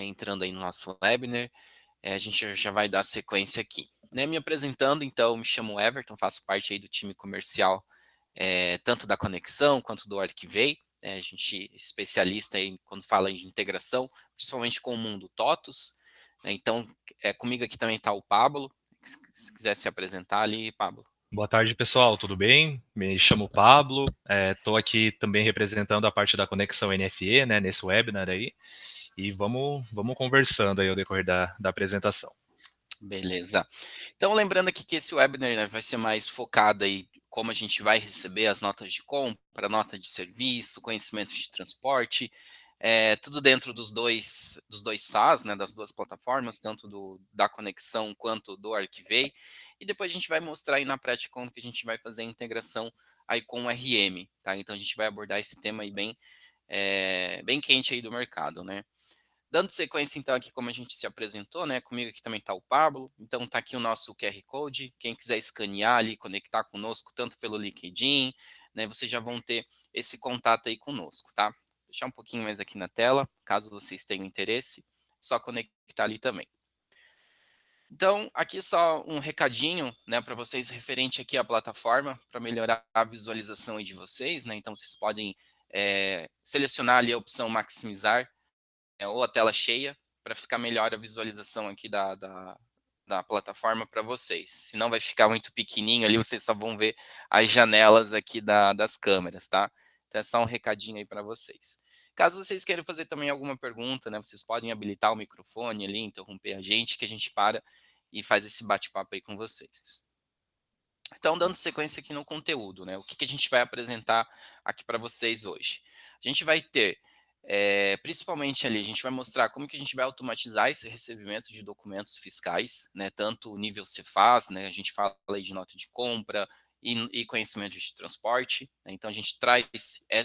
entrando aí no nosso webinar. A gente já vai dar sequência aqui. Né, me apresentando, então, me chamo Everton, faço parte aí do time comercial, tanto da Conexão quanto do Arquivei. A gente é especialista aí quando fala em integração, principalmente com o mundo TOTUS. Né, então, comigo aqui também está o Pablo, se quiser se apresentar ali, Pablo. Boa tarde, pessoal. Tudo bem? Me chamo Pablo. Estou aqui também representando a parte da Conexão NFE, né, nesse webinar aí. E vamos conversando aí ao decorrer da apresentação. Beleza. Então, lembrando aqui que esse webinar, né, vai ser mais focado aí como a gente vai receber as notas de compra, nota de serviço, conhecimento de transporte, tudo dentro dos dois SaaS, né, das duas plataformas, tanto da Conexão quanto do Arquivei. E depois a gente vai mostrar aí na prática como que a gente vai fazer a integração aí com o RM, tá? Então a gente vai abordar esse tema aí bem quente aí do mercado, né? Dando sequência, então, aqui como a gente se apresentou, né? Comigo aqui também está o Pablo. Então, está aqui o nosso QR Code. Quem quiser escanear ali, conectar conosco, tanto pelo LinkedIn, né? Vocês já vão ter esse contato aí conosco, tá? Vou deixar um pouquinho mais aqui na tela, caso vocês tenham interesse, só conectar ali também. Então, aqui só um recadinho, né, para vocês referente aqui à plataforma, para melhorar a visualização aí de vocês, né? Então, vocês podem selecionar ali a opção maximizar ou a tela cheia, para ficar melhor a visualização aqui da plataforma para vocês. Senão vai ficar muito pequenininho ali, vocês só vão ver as janelas aqui das câmeras, tá? Então é só um recadinho aí para vocês. Caso vocês queiram fazer também alguma pergunta, né, vocês podem habilitar o microfone ali, interromper a gente para e faz esse bate-papo aí com vocês. Então, dando sequência aqui no conteúdo, né? O que a gente vai apresentar aqui para vocês hoje? A gente vai ter, principalmente ali, a gente vai mostrar como que a gente vai automatizar esse recebimento de documentos fiscais, né? Tanto o nível Cefaz, né? A gente fala aí de nota de compra e conhecimento de transporte. Né? Então, a gente traz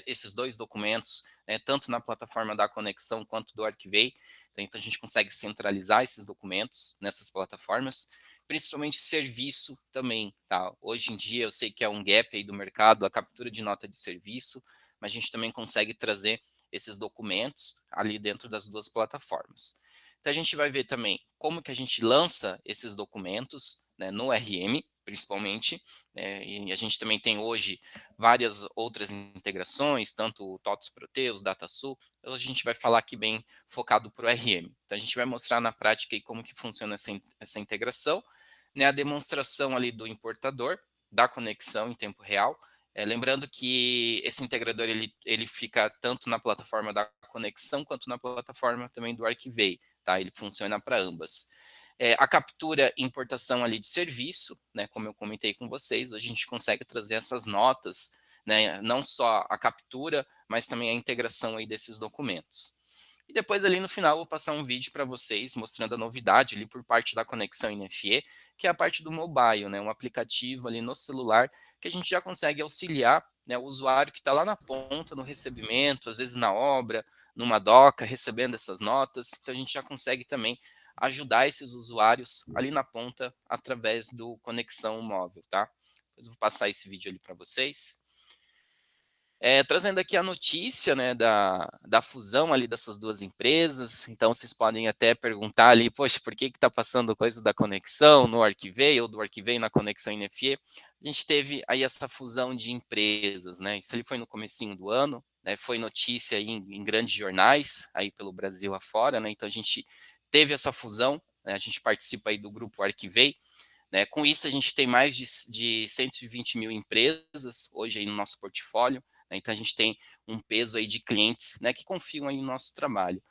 esses dois documentos, né? Tanto na plataforma da Conexão quanto do Arquivei. Então, a gente consegue centralizar esses documentos nessas plataformas, principalmente serviço também, tá? Hoje em dia eu sei que é um gap aí do mercado, a captura de nota de serviço, mas a gente também consegue trazer esses documentos ali dentro das duas plataformas. Então a gente vai ver também como que a gente lança esses documentos, né, no RM, principalmente, né, e a gente também tem hoje várias outras integrações, tanto o TOTS Proteus, DataSul. Hoje a gente vai falar aqui bem focado para o RM. Então a gente vai mostrar na prática aí como que funciona essa integração, né, a demonstração ali do importador, da conexão em tempo real. Lembrando que esse integrador ele fica tanto na plataforma da conexão quanto na plataforma também do Arquivei, tá? Ele funciona para ambas. A captura e importação ali de serviço, né, como eu comentei com vocês, a gente consegue trazer essas notas, né, não só a captura, mas também a integração aí desses documentos. E depois ali no final eu vou passar um vídeo para vocês mostrando a novidade ali por parte da Conexão NFE, que é a parte do mobile, né, um aplicativo ali no celular que a gente já consegue auxiliar, né, o usuário que está lá na ponta, no recebimento, às vezes na obra, numa doca, recebendo essas notas. Então a gente já consegue também ajudar esses usuários ali na ponta através do Conexão Móvel, tá? Depois eu vou passar esse vídeo ali para vocês. Trazendo aqui a notícia, né, da fusão ali dessas duas empresas. Então vocês podem até perguntar ali, poxa, por que está passando coisa da conexão no Arquivei ou do Arquivei na conexão NFE? A gente teve aí essa fusão de empresas, né? Isso ali foi no comecinho do ano, né? Foi notícia aí em grandes jornais aí pelo Brasil afora, né? Então a gente teve essa fusão, né? A gente participa aí do grupo Arquivei. Né? Com isso, a gente tem mais de 120 mil empresas hoje aí no nosso portfólio. Né? Então, a gente tem um peso aí de clientes, né, que confiam aí no nosso trabalho.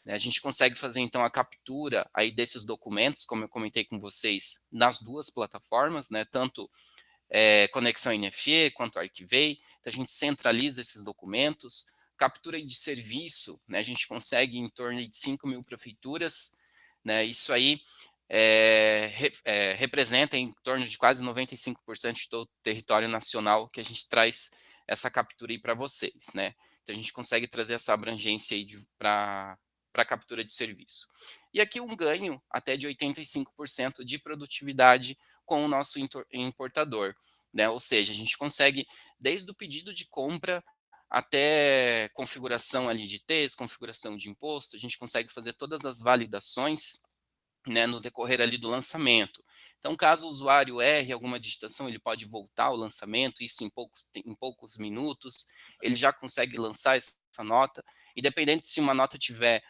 Né? A gente consegue fazer, então, a captura aí desses documentos, como eu comentei com vocês, nas duas plataformas, né, tanto Conexão NFE quanto Arquivei. Então, a gente centraliza esses documentos. Captura de serviço, né, a gente consegue em torno de 5 mil prefeituras. Né, isso aí representa em torno de quase 95% de todo o território nacional que a gente traz essa captura aí para vocês, né? Então a gente consegue trazer essa abrangência aí para captura de serviço. E aqui um ganho até de 85% de produtividade com o nosso importador, né? Ou seja, a gente consegue desde o pedido de compra até configuração ali de texto, configuração de imposto, a gente consegue fazer todas as validações, né, no decorrer ali do lançamento. Então, caso o usuário erre alguma digitação, ele pode voltar ao lançamento, isso em poucos minutos, ele já consegue lançar essa nota, e dependendo se uma nota tiver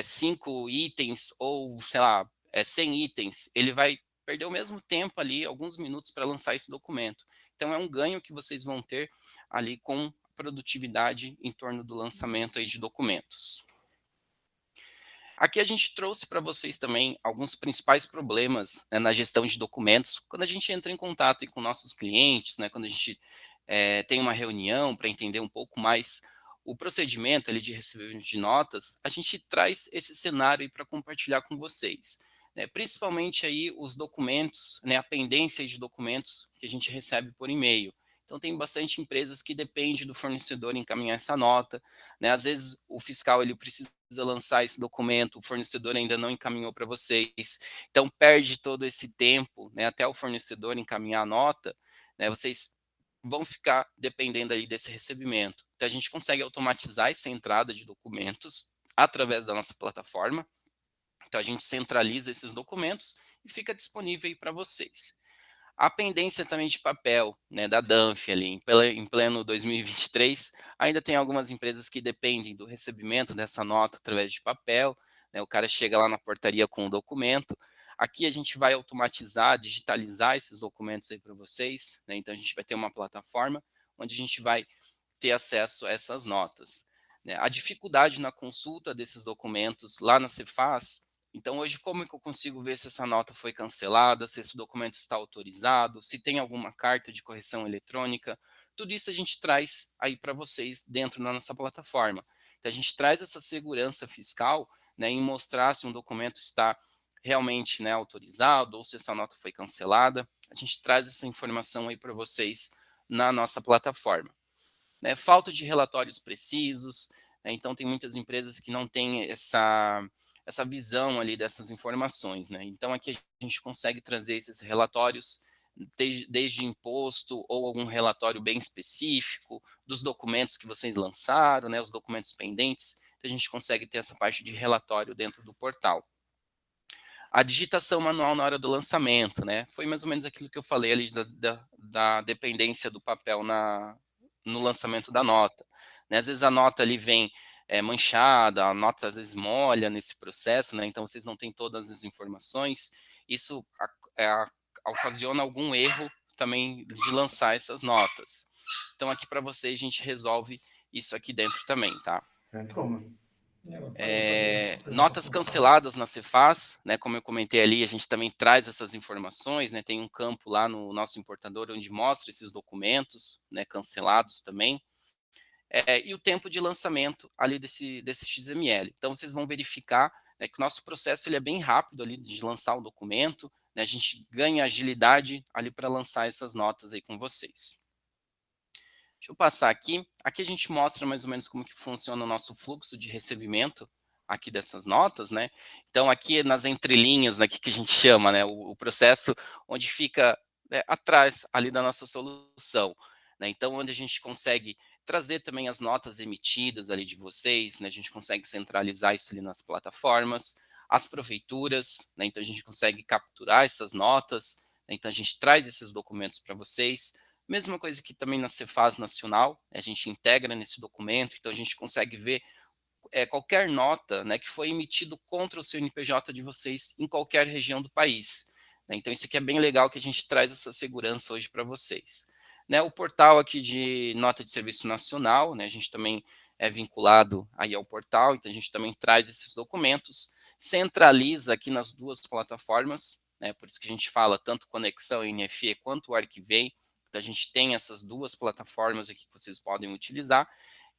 5 itens ou, sei lá, 100 itens, ele vai perder o mesmo tempo ali, alguns minutos para lançar esse documento. Então, é um ganho que vocês vão ter ali com produtividade em torno do lançamento aí de documentos. Aqui a gente trouxe para vocês também alguns principais problemas, né, na gestão de documentos, quando a gente entra em contato aí com nossos clientes, né, quando a gente tem uma reunião para entender um pouco mais o procedimento ali de recebimento de notas, a gente traz esse cenário para compartilhar com vocês, né, principalmente aí os documentos, né, a pendência de documentos que a gente recebe por e-mail. Então tem bastante empresas que dependem do fornecedor encaminhar essa nota, né, às vezes o fiscal ele precisa lançar esse documento, o fornecedor ainda não encaminhou para vocês, então perde todo esse tempo, né, até o fornecedor encaminhar a nota, né, vocês vão ficar dependendo aí desse recebimento. Então a gente consegue automatizar essa entrada de documentos através da nossa plataforma, então a gente centraliza esses documentos e fica disponível aí para vocês. A pendência também de papel, né, da Danf ali, em pleno 2023, ainda tem algumas empresas que dependem do recebimento dessa nota através de papel, né, o cara chega lá na portaria com o documento. Aqui a gente vai automatizar, digitalizar esses documentos aí para vocês, né, então a gente vai ter uma plataforma onde a gente vai ter acesso a essas notas, né. A dificuldade na consulta desses documentos lá na Cefaz, então hoje como é que eu consigo ver se essa nota foi cancelada, se esse documento está autorizado, se tem alguma carta de correção eletrônica, tudo isso a gente traz aí para vocês dentro da nossa plataforma. Então a gente traz essa segurança fiscal, né, em mostrar se um documento está realmente, né, autorizado ou se essa nota foi cancelada. A gente traz essa informação aí para vocês na nossa plataforma, né, falta de relatórios precisos, né, então tem muitas empresas que não têm essa visão ali dessas informações, né, então aqui a gente consegue trazer esses relatórios desde imposto ou algum relatório bem específico, dos documentos que vocês lançaram, né, os documentos pendentes, então a gente consegue ter essa parte de relatório dentro do portal. A digitação manual na hora do lançamento, né? Foi mais ou menos aquilo que eu falei ali da dependência do papel no lançamento da nota, né? Às vezes a nota ali vem manchada, a nota às vezes molha nesse processo, né? Então vocês não têm todas as informações. Isso ocasiona algum erro também de lançar essas notas. Então aqui para vocês a gente resolve isso aqui dentro também, tá? Entrou, mano. Notas canceladas na Cefaz, né, como eu comentei ali, a gente também traz essas informações, né, tem um campo lá no nosso importador onde mostra esses documentos, né, cancelados também, e o tempo de lançamento ali desse XML. Então vocês vão verificar, né, que o nosso processo ele é bem rápido ali de lançar o documento, né, a gente ganha agilidade ali para lançar essas notas aí com vocês. Deixa eu passar aqui. Aqui a gente mostra mais ou menos como que funciona o nosso fluxo de recebimento aqui dessas notas, né? Então aqui nas entrelinhas, aqui que a gente chama, né, o processo onde fica atrás ali da nossa solução, né? Então onde a gente consegue trazer também as notas emitidas ali de vocês, né? A gente consegue centralizar isso ali nas plataformas, as prefeituras, né? Então a gente consegue capturar essas notas, né? Então a gente traz esses documentos para vocês. Mesma coisa que também na Cefaz Nacional, a gente integra nesse documento, então a gente consegue ver qualquer nota, né, que foi emitido contra o CNPJ de vocês em qualquer região do país, né. Então isso aqui é bem legal que a gente traz essa segurança hoje para vocês, né. O portal aqui de nota de serviço nacional, né, a gente também é vinculado aí ao portal, então a gente também traz esses documentos, centraliza aqui nas duas plataformas, né, por isso que a gente fala tanto Conexão NFE quanto o Arquivei, então a gente tem essas duas plataformas aqui que vocês podem utilizar,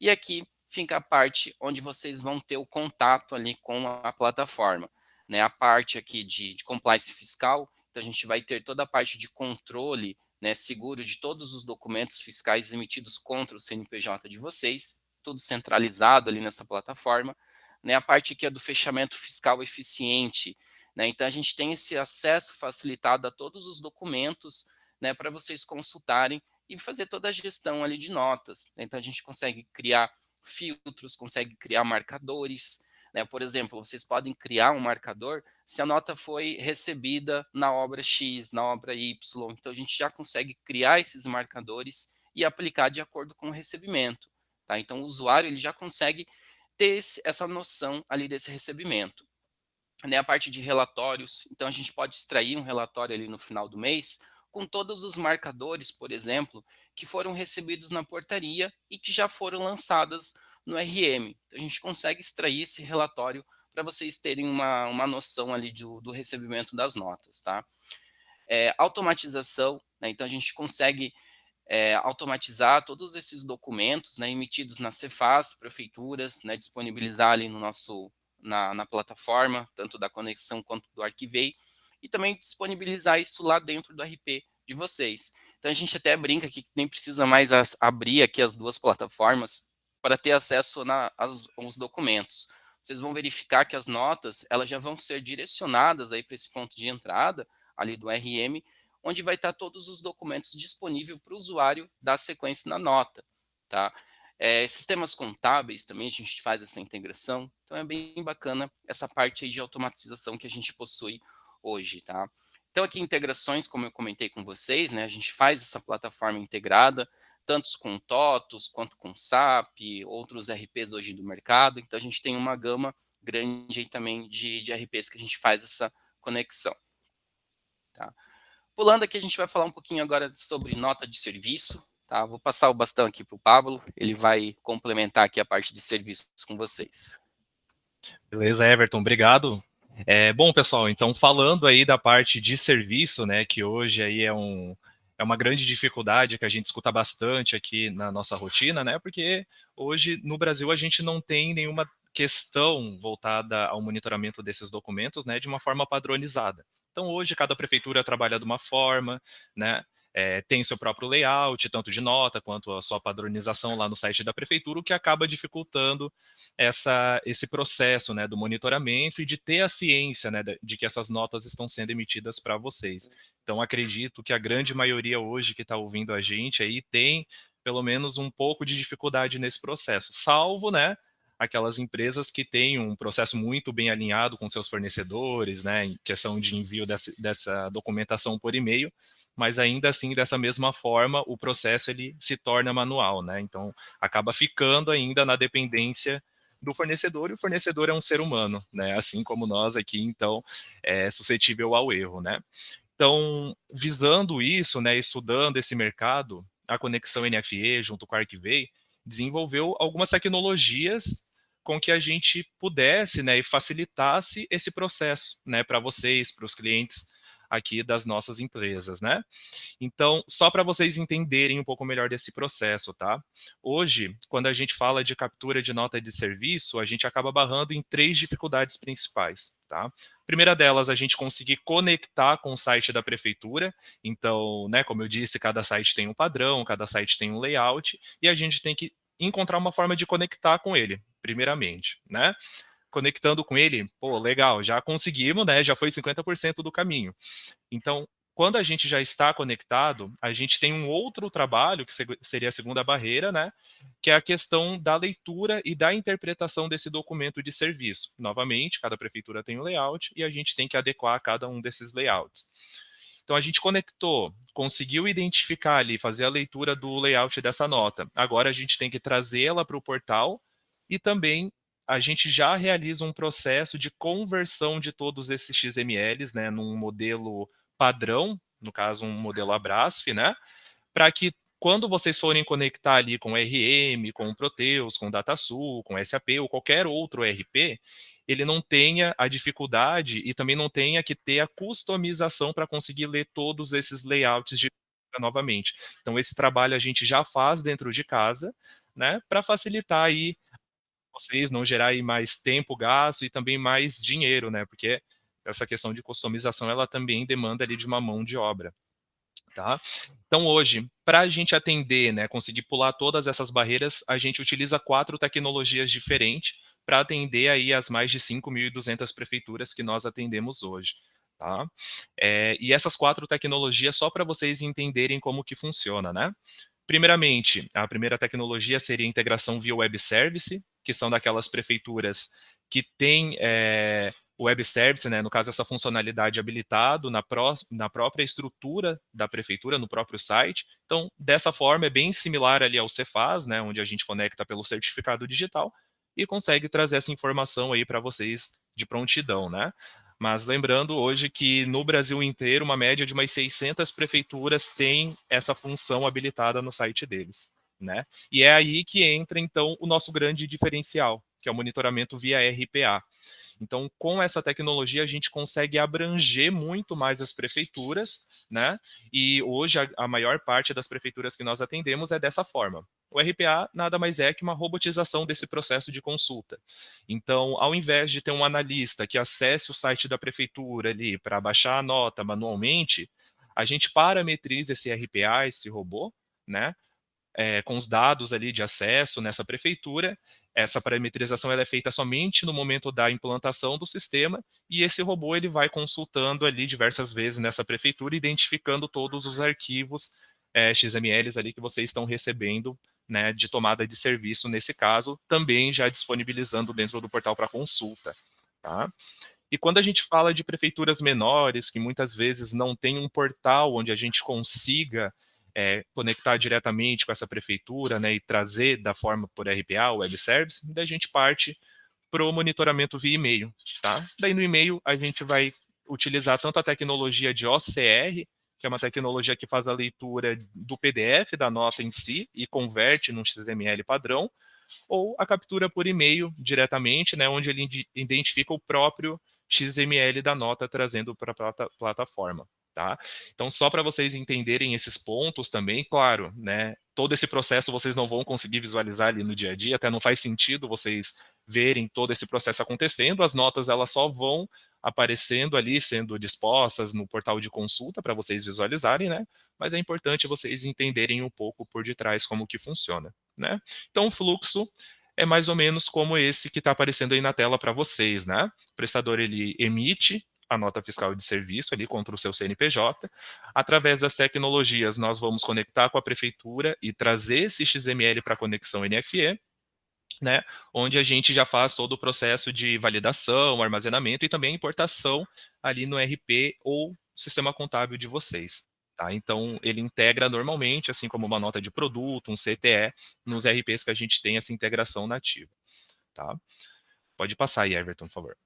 e aqui fica a parte onde vocês vão ter o contato ali com a plataforma, né? A parte aqui de compliance fiscal, então a gente vai ter toda a parte de controle, né, seguro de todos os documentos fiscais emitidos contra o CNPJ de vocês, tudo centralizado ali nessa plataforma, né? A parte aqui é do fechamento fiscal eficiente, né? Então a gente tem esse acesso facilitado a todos os documentos, né, para vocês consultarem e fazer toda a gestão ali de notas. Então a gente consegue criar filtros, consegue criar marcadores, né? Por exemplo, vocês podem criar um marcador se a nota foi recebida na obra X, na obra Y. Então a gente já consegue criar esses marcadores e aplicar de acordo com o recebimento. Tá? Então o usuário ele já consegue ter essa noção ali desse recebimento. Né, a parte de relatórios, então a gente pode extrair um relatório ali no final do mês com todos os marcadores, por exemplo, que foram recebidos na portaria e que já foram lançadas no RM. Então, a gente consegue extrair esse relatório para vocês terem uma noção ali do recebimento das notas. Tá? Automatização, né, então a gente consegue automatizar todos esses documentos, né, emitidos na Cefaz, prefeituras, né, disponibilizar ali no na plataforma, tanto da conexão quanto do Arquivei, e também disponibilizar isso lá dentro do RP de vocês. Então a gente até brinca que nem precisa mais abrir aqui as duas plataformas para ter acesso aos documentos. Vocês vão verificar que as notas elas já vão ser direcionadas aí para esse ponto de entrada ali do RM, onde vai estar todos os documentos disponíveis para o usuário dar sequência na nota. Tá? Sistemas contábeis também a gente faz essa integração, então é bem bacana essa parte aí de automatização que a gente possui hoje. Tá? Então aqui integrações, como eu comentei com vocês, né, a gente faz essa plataforma integrada, tanto com TOTOS quanto com SAP, outros RPs hoje do mercado, então a gente tem uma gama grande aí também de RPs que a gente faz essa conexão. Tá? Pulando aqui, a gente vai falar um pouquinho agora sobre nota de serviço. Tá? Vou passar o bastão aqui para o Pablo, ele vai complementar aqui a parte de serviços com vocês. Beleza, Everton, obrigado. Bom, pessoal, então falando aí da parte de serviço, né, que hoje aí é uma grande dificuldade que a gente escuta bastante aqui na nossa rotina, né, porque hoje no Brasil a gente não tem nenhuma questão voltada ao monitoramento desses documentos, né, de uma forma padronizada. Então hoje cada prefeitura trabalha de uma forma, né, tem seu próprio layout, tanto de nota quanto a sua padronização lá no site da prefeitura, o que acaba dificultando esse processo, né, do monitoramento e de ter a ciência, né, de que essas notas estão sendo emitidas para vocês. Então, acredito que a grande maioria hoje que está ouvindo a gente aí tem pelo menos um pouco de dificuldade nesse processo, salvo, né, aquelas empresas que têm um processo muito bem alinhado com seus fornecedores, né, em questão de envio dessa documentação por e-mail, mas ainda assim, dessa mesma forma, o processo ele se torna manual, né, então acaba ficando ainda na dependência do fornecedor, e o fornecedor é um ser humano, né? Assim como nós aqui, então, é suscetível ao erro, né? Então, visando isso, né, estudando esse mercado, a Conexão NFE, junto com a Arquivei, desenvolveu algumas tecnologias com que a gente pudesse, né, e facilitasse esse processo, né, para vocês, para os clientes aqui das nossas empresas, né? Então, só para vocês entenderem um pouco melhor desse processo, tá? Hoje, quando a gente fala de captura de nota de serviço, a gente acaba barrando em três dificuldades principais, tá? A primeira delas, a gente conseguir conectar com o site da prefeitura. Então, né, como eu disse, cada site tem um padrão, cada site tem um layout, e a gente tem que encontrar uma forma de conectar com ele, primeiramente, né? Conectando com ele, pô, legal, já conseguimos, né? Já foi 50% do caminho. Então, quando a gente já está conectado, a gente tem um outro trabalho, que seria a segunda barreira, né? Que é a questão da leitura e da interpretação desse documento de serviço. Novamente, cada prefeitura tem um layout e a gente tem que adequar cada um desses layouts. Então, a gente conectou, conseguiu identificar ali, fazer a leitura do layout dessa nota. Agora, a gente tem que trazê-la para o portal e também a gente já realiza um processo de conversão de todos esses XMLs, né, num modelo padrão, no caso um modelo Abrasf, né, para que quando vocês forem conectar ali com RM, com Proteus, com DataSul, com SAP ou qualquer outro ERP, ele não tenha a dificuldade e também não tenha que ter a customização para conseguir ler todos esses layouts de novamente. Então esse trabalho a gente já faz dentro de casa, né, para facilitar aí vocês, não gerar aí mais tempo gasto e também mais dinheiro, né? Porque essa questão de customização ela também demanda ali de uma mão de obra, tá? Então hoje, para a gente atender, né, conseguir pular todas essas barreiras, a gente utiliza 4 tecnologias diferentes para atender aí as mais de 5.200 prefeituras que nós atendemos hoje. tá? E essas 4 tecnologias, só para vocês entenderem como que funciona, né? Primeiramente, a primeira tecnologia seria a integração via web service, que são daquelas prefeituras que têm o web service, né, no caso essa funcionalidade habilitado na própria estrutura da prefeitura, no próprio site. Então, dessa forma, é bem similar ali ao Cefaz, né, onde a gente conecta pelo certificado digital e consegue trazer essa informação aí para vocês de prontidão, né? Mas lembrando hoje que no Brasil inteiro, uma média de umas 600 prefeituras tem essa função habilitada no site deles, né? E é aí que entra, então, o nosso grande diferencial, que é o monitoramento via RPA. Então, com essa tecnologia, a gente consegue abranger muito mais as prefeituras, né? E hoje a maior parte das prefeituras que nós atendemos é dessa forma. O RPA nada mais é que uma robotização desse processo de consulta. Então, ao invés de ter um analista que acesse o site da prefeitura ali para baixar a nota manualmente, a gente parametriza esse RPA, esse robô, né? Com os dados ali de acesso nessa prefeitura. Essa parametrização ela é feita somente no momento da implantação do sistema e esse robô ele vai consultando ali diversas vezes nessa prefeitura, identificando todos os arquivos XMLs ali que vocês estão recebendo, né, de tomada de serviço nesse caso, também já disponibilizando dentro do portal para consulta, tá? E quando a gente fala de prefeituras menores, que muitas vezes não tem um portal onde a gente consiga conectar diretamente com essa prefeitura, né, e trazer da forma por RPA, Web Service, daí a gente parte para o monitoramento via e-mail, tá? Daí no e-mail a gente vai utilizar tanto a tecnologia de OCR, que é uma tecnologia que faz a leitura do PDF da nota em si e converte num XML padrão, ou a captura por e-mail diretamente, né, onde ele identifica o próprio XML da nota trazendo para a plataforma. Tá? Então, só para vocês entenderem esses pontos também, claro, né, todo esse processo vocês não vão conseguir visualizar ali no dia a dia, até não faz sentido vocês verem todo esse processo acontecendo, as notas elas só vão aparecendo ali, sendo dispostas no portal de consulta para vocês visualizarem, né? Mas é importante vocês entenderem um pouco por detrás como que funciona, né? Então, o fluxo é mais ou menos como esse que está aparecendo aí na tela para vocês, né? O prestador, ele emite a nota fiscal de serviço ali contra o seu CNPJ. Através das tecnologias, nós vamos conectar com a prefeitura e trazer esse XML para a conexão NFE, né, onde a gente já faz todo o processo de validação, armazenamento e também importação ali no RP ou sistema contábil de vocês. Tá? Então, ele integra normalmente, assim como uma nota de produto, um CTE, nos RPs que a gente tem essa integração nativa. Tá? Pode passar aí, Everton, por favor.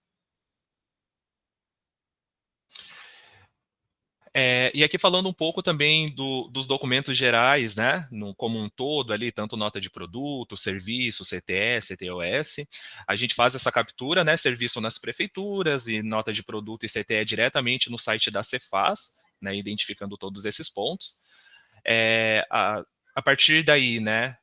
E aqui falando um pouco também dos documentos gerais, né, como um todo ali, tanto nota de produto, serviço, CTE, CTOS, a gente faz essa captura, né, serviço nas prefeituras e nota de produto e CTE diretamente no site da Cefaz, né, identificando todos esses pontos. A partir daí, né,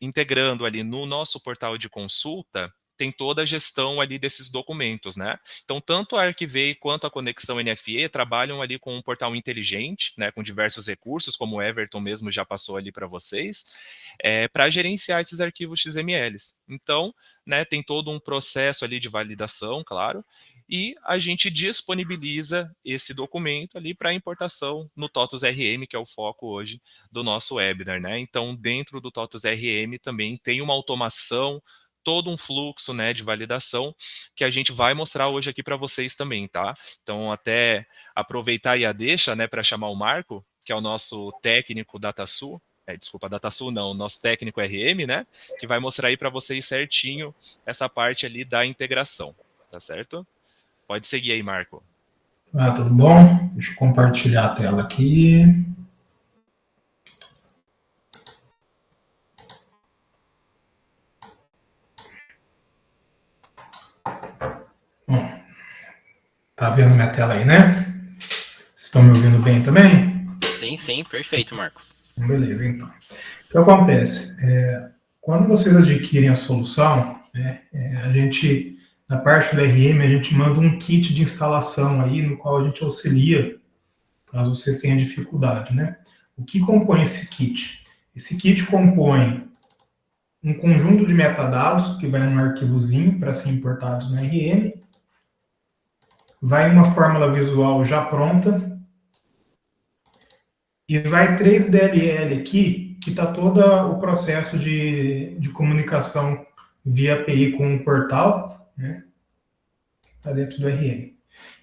integrando ali no nosso portal de consulta, tem toda a gestão ali desses documentos, né? Então, tanto a Arquivei quanto a Conexão NFE trabalham ali com um portal inteligente, né, com diversos recursos, como o Everton mesmo já passou ali para vocês, para gerenciar esses arquivos XMLs. Então, né, tem todo um processo ali de validação, claro, e a gente disponibiliza esse documento ali para importação no TOTUS RM, que é o foco hoje do nosso webinar, né? Então, dentro do TOTUS RM também tem uma automação, todo um fluxo, né, de validação que a gente vai mostrar hoje aqui para vocês também, tá? Então, até aproveitar aí a deixa, né, para chamar o Marco, que é o nosso técnico DataSul, desculpa, DataSul não, o nosso técnico RM, né, que vai mostrar aí para vocês certinho essa parte ali da integração, tá certo? Pode seguir aí, Marco. Tudo bom? Deixa eu compartilhar a tela aqui. Bom, tá vendo minha tela aí, né? Vocês estão me ouvindo bem também? Sim, sim, perfeito, Marco. Beleza, então. O que acontece? Quando vocês adquirem a solução, a gente, na parte do RM, a gente manda um kit de instalação aí, no qual a gente auxilia, caso vocês tenham dificuldade, né? O que compõe esse kit? Esse kit compõe um conjunto de metadados que vai num arquivozinho para ser importados no RM, vai uma fórmula visual já pronta, e vai 3 DLL aqui, que está todo o processo de comunicação via API com o portal, né? Está dentro do RM.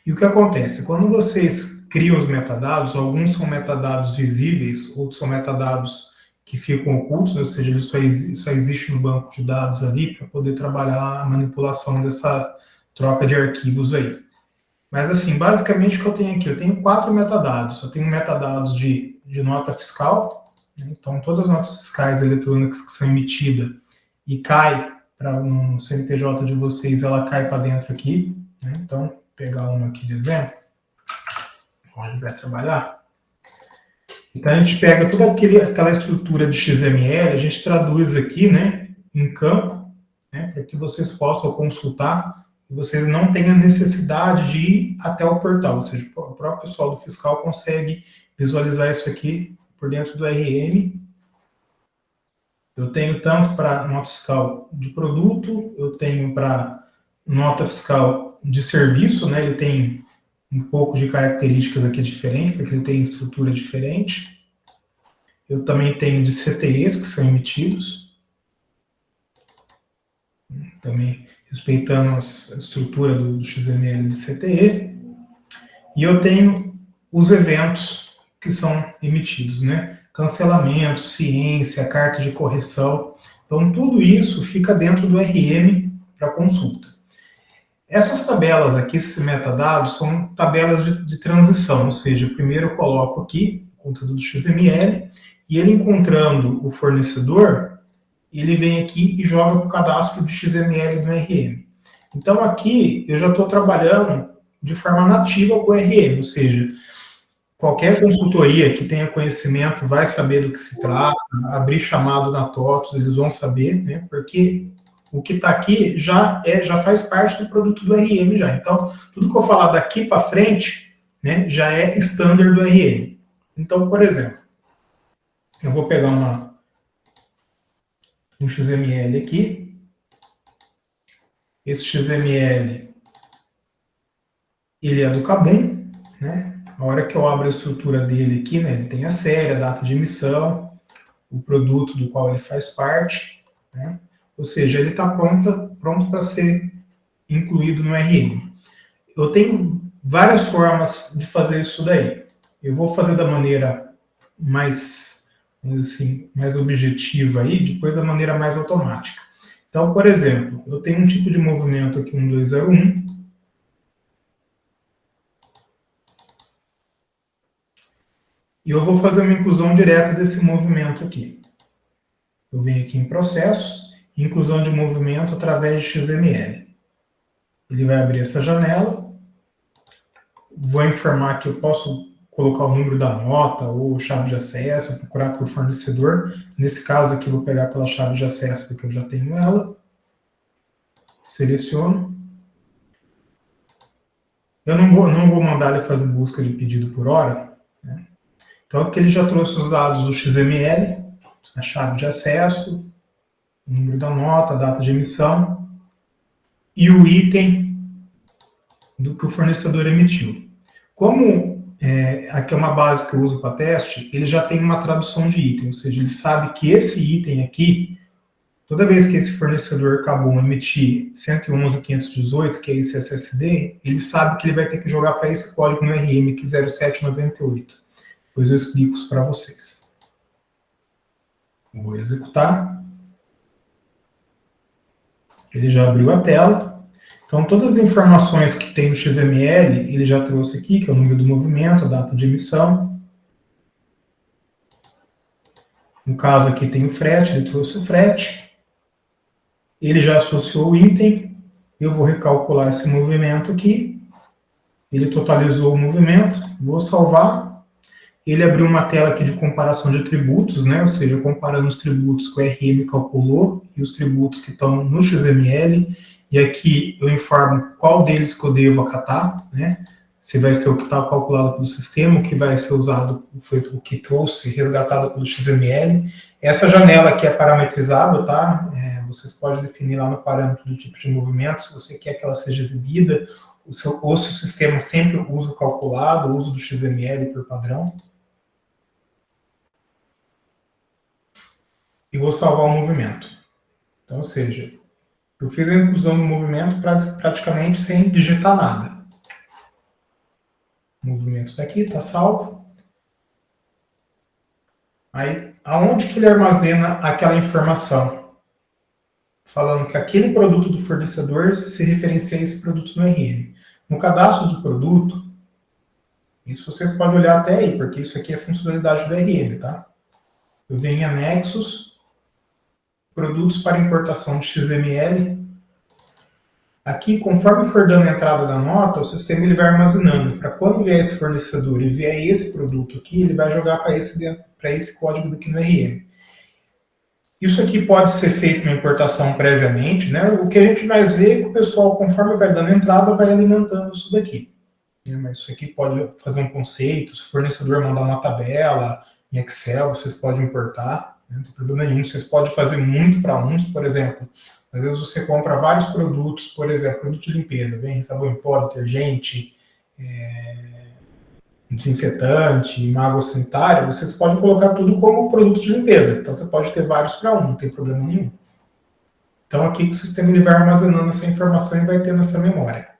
E o que acontece? Quando vocês criam os metadados, alguns são metadados visíveis, outros são metadados que ficam ocultos, ou seja, ele só existe no banco de dados ali para poder trabalhar a manipulação dessa troca de arquivos aí. Mas, assim, basicamente o que eu tenho aqui? Eu tenho 4 metadados. Eu tenho metadados de nota fiscal, né? Então todas as notas fiscais eletrônicas que são emitidas e cai para um CNPJ de vocês, ela cai para dentro aqui, né? Então, vou pegar uma aqui de exemplo, onde vai trabalhar. Então, a gente pega toda aquela estrutura de XML, a gente traduz aqui, né, em campo, né, para que vocês possam consultar e vocês não tenham necessidade de ir até o portal, ou seja, o próprio pessoal do fiscal consegue visualizar isso aqui por dentro do RM. Eu tenho tanto para nota fiscal de produto, eu tenho para nota fiscal de serviço, né, ele tem um pouco de características aqui diferentes, porque ele tem estrutura diferente. Eu também tenho de CTEs que são emitidos, também respeitando a estrutura do XML de CTE. E eu tenho os eventos que são emitidos, né? Cancelamento, ciência, carta de correção. Então, tudo isso fica dentro do RM para consulta. Essas tabelas aqui, esses metadados, são tabelas de transição, ou seja, primeiro eu coloco aqui o conteúdo do XML, e ele encontrando o fornecedor, ele vem aqui e joga para o cadastro de XML do RM. Então, aqui eu já estou trabalhando de forma nativa com o RM, ou seja, qualquer consultoria que tenha conhecimento vai saber do que se trata, abrir chamado na TOTOS, eles vão saber, né, porque o que está aqui já faz parte do produto do RM já. Então, tudo que eu falar daqui para frente, né, já é standard do RM. Então, por exemplo, eu vou pegar um XML aqui. Esse XML, ele é do KABUM, né? A hora que eu abro a estrutura dele aqui, né, ele tem a série, a data de emissão, o produto do qual ele faz parte, né? Ou seja, ele está pronto para ser incluído no RM. Eu tenho várias formas de fazer isso daí. Eu vou fazer da maneira mais, assim, mais objetiva aí, depois da maneira mais automática. Então, por exemplo, eu tenho um tipo de movimento aqui, 1201. E eu vou fazer uma inclusão direta desse movimento aqui. Eu venho aqui em processos, inclusão de movimento através de XML. Ele vai abrir essa janela. Vou informar que eu posso colocar o número da nota ou chave de acesso, procurar por fornecedor. Nesse caso aqui, vou pegar pela chave de acesso, porque eu já tenho ela. Seleciono. Eu não vou mandar ele fazer busca de pedido por hora, né? Então, aqui ele já trouxe os dados do XML, a chave de acesso, o número da nota, a data de emissão e o item do que o fornecedor emitiu. Como aqui é uma base que eu uso para teste, ele já tem uma tradução de item, ou seja, ele sabe que esse item aqui, toda vez que esse fornecedor KABUM emitir 111.518, que é esse SSD, ele sabe que ele vai ter que jogar para esse código no RM, que é 0798. Depois eu explico isso para vocês. Vou executar. Ele já abriu a tela. Então, todas as informações que tem no XML, ele já trouxe aqui, que é o número do movimento, a data de emissão. No caso aqui tem o frete, ele trouxe o frete. Ele já associou o item. Eu vou recalcular esse movimento aqui. Ele totalizou o movimento. Vou salvar. Ele abriu uma tela aqui de comparação de tributos, né? Ou seja, comparando os tributos que o RM calculou e os tributos que estão no XML. E aqui eu informo qual deles que eu devo acatar, né? Se vai ser o que está calculado pelo sistema, o que vai ser usado, foi o que trouxe, resgatado pelo XML. Essa janela aqui é parametrizável, tá? Vocês podem definir lá no parâmetro do tipo de movimento, se você quer que ela seja exibida ou se o sistema sempre usa o calculado, o uso do XML por padrão. E vou salvar o movimento. Então, ou seja, eu fiz a inclusão do movimento praticamente sem digitar nada. O movimento está aqui, está salvo. Aí, aonde que ele armazena aquela informação? Falando que aquele produto do fornecedor se referencia a esse produto no RM. No cadastro do produto, isso vocês podem olhar até aí, porque isso aqui é funcionalidade do RM, tá? Eu venho em anexos, produtos para importação de XML. Aqui, conforme for dando a entrada da nota, o sistema ele vai armazenando. Para quando vier esse fornecedor e vier esse produto aqui, ele vai jogar para esse código aqui no RM. Isso aqui pode ser feito uma importação previamente, né? O que a gente mais vê é que o pessoal, conforme vai dando entrada, vai alimentando isso daqui. Mas isso aqui pode fazer um conceito, se o fornecedor mandar uma tabela em Excel, vocês podem importar, não tem problema nenhum. Vocês podem fazer muito para uns, por exemplo. Às vezes você compra vários produtos, por exemplo, produto de limpeza, vem sabão em pó, detergente, desinfetante, uma água sanitária, vocês podem colocar tudo como produto de limpeza. Então você pode ter vários para um, não tem problema nenhum. Então aqui o sistema ele vai armazenando essa informação e vai tendo essa memória.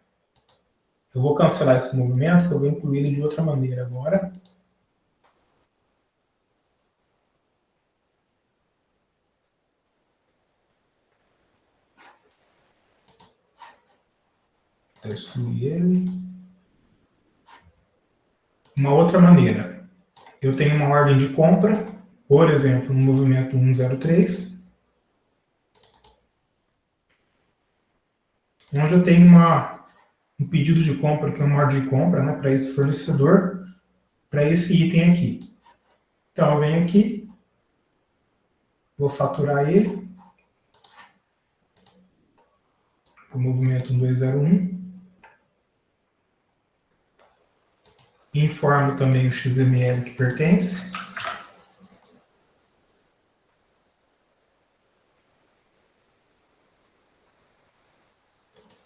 Eu vou cancelar esse movimento, que eu vou incluir ele de outra maneira agora. Vou excluir ele. Uma outra maneira. Eu tenho uma ordem de compra, por exemplo, no movimento 103, onde eu tenho um pedido de compra, que é uma ordem de compra, né, para esse fornecedor, para esse item aqui. Então, eu venho aqui, vou faturar ele, o movimento 1201, informo também o XML que pertence.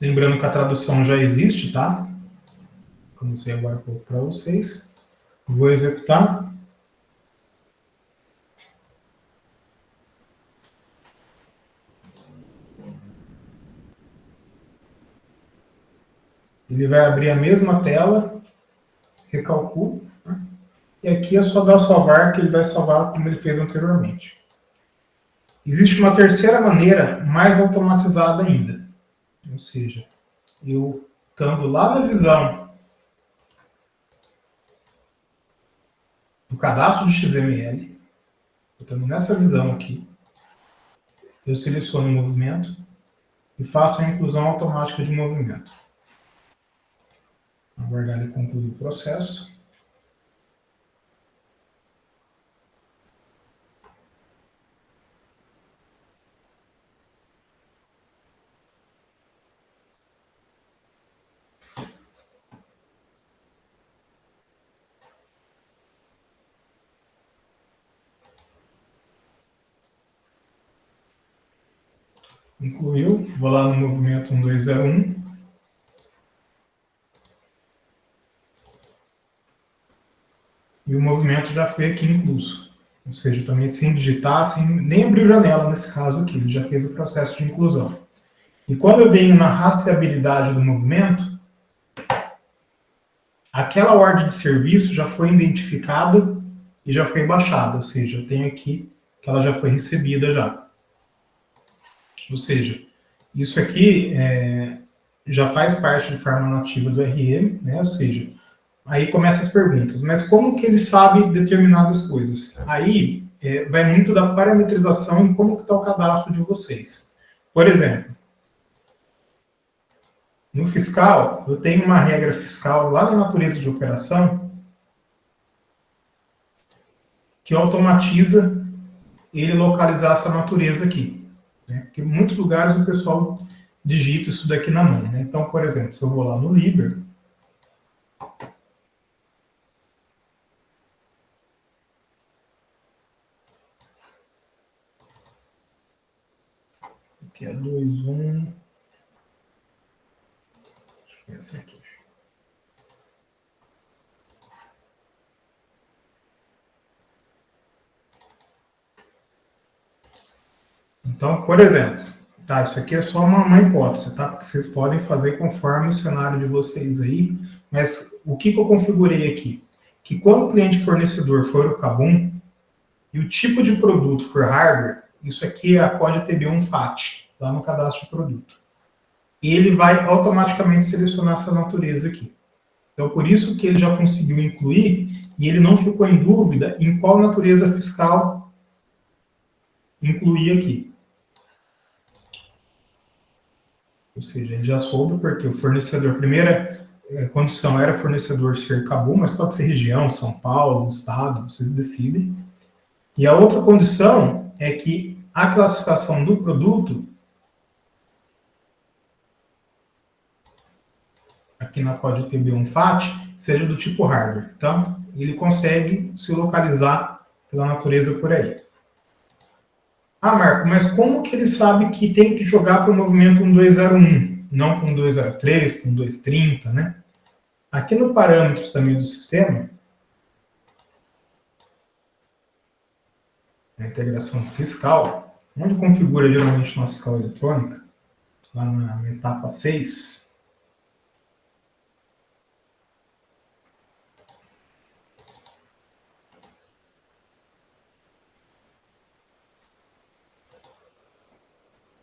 Lembrando que a tradução já existe, tá? Como eu sei agora para vocês. Vou executar. Ele vai abrir a mesma tela, recalculo, né? E aqui é só dar salvar, que ele vai salvar como ele fez anteriormente. Existe uma terceira maneira, mais automatizada ainda. Ou seja, eu estando lá na visão do cadastro de XML, estando nessa visão aqui, eu seleciono o movimento e faço a inclusão automática de movimento. Aguardar ele concluir o processo. Incluiu, vou lá no movimento 1201. E o movimento já foi aqui incluso. Ou seja, também sem digitar, sem nem abrir janela nesse caso aqui, ele já fez o processo de inclusão. E quando eu venho na rastreabilidade do movimento, aquela ordem de serviço já foi identificada e já foi baixada, ou seja, eu tenho aqui que ela já foi recebida já. Ou seja, isso aqui já faz parte de forma nativa do RM, né? Ou seja, aí começam as perguntas, mas como que ele sabe determinadas coisas? Aí vai muito da parametrização em como está o cadastro de vocês. Por exemplo, no fiscal, eu tenho uma regra fiscal lá na natureza de operação que automatiza ele localizar essa natureza aqui. Né? Porque em muitos lugares o pessoal digita isso daqui na mão. Né? Então, por exemplo, se eu vou lá no Liber, que é 2, 1, esse aqui. Então, por exemplo, tá, isso aqui é só uma hipótese, tá? Porque vocês podem fazer conforme o cenário de vocês aí, mas o que eu configurei aqui? Que quando o cliente fornecedor for o KABUM e o tipo de produto for hardware, isso aqui é a COD TB1 FAT, lá no cadastro de produto. E ele vai automaticamente selecionar essa natureza aqui. Então, por isso que ele já conseguiu incluir e ele não ficou em dúvida em qual natureza fiscal incluir aqui. Ou seja, ele já soube porque o fornecedor, a primeira condição era o fornecedor ser KABUM, mas pode ser região, São Paulo, estado, vocês decidem. E a outra condição é que a classificação do produto, aqui na COD TB1 FAT, seja do tipo hardware. Então, ele consegue se localizar pela natureza por aí. Ah, Marco, mas como que ele sabe que tem que jogar para o movimento 1201, não para um 203, para um 230, né? Aqui no parâmetros também do sistema, a integração fiscal, onde configura geralmente nossa escala eletrônica, lá na etapa 6,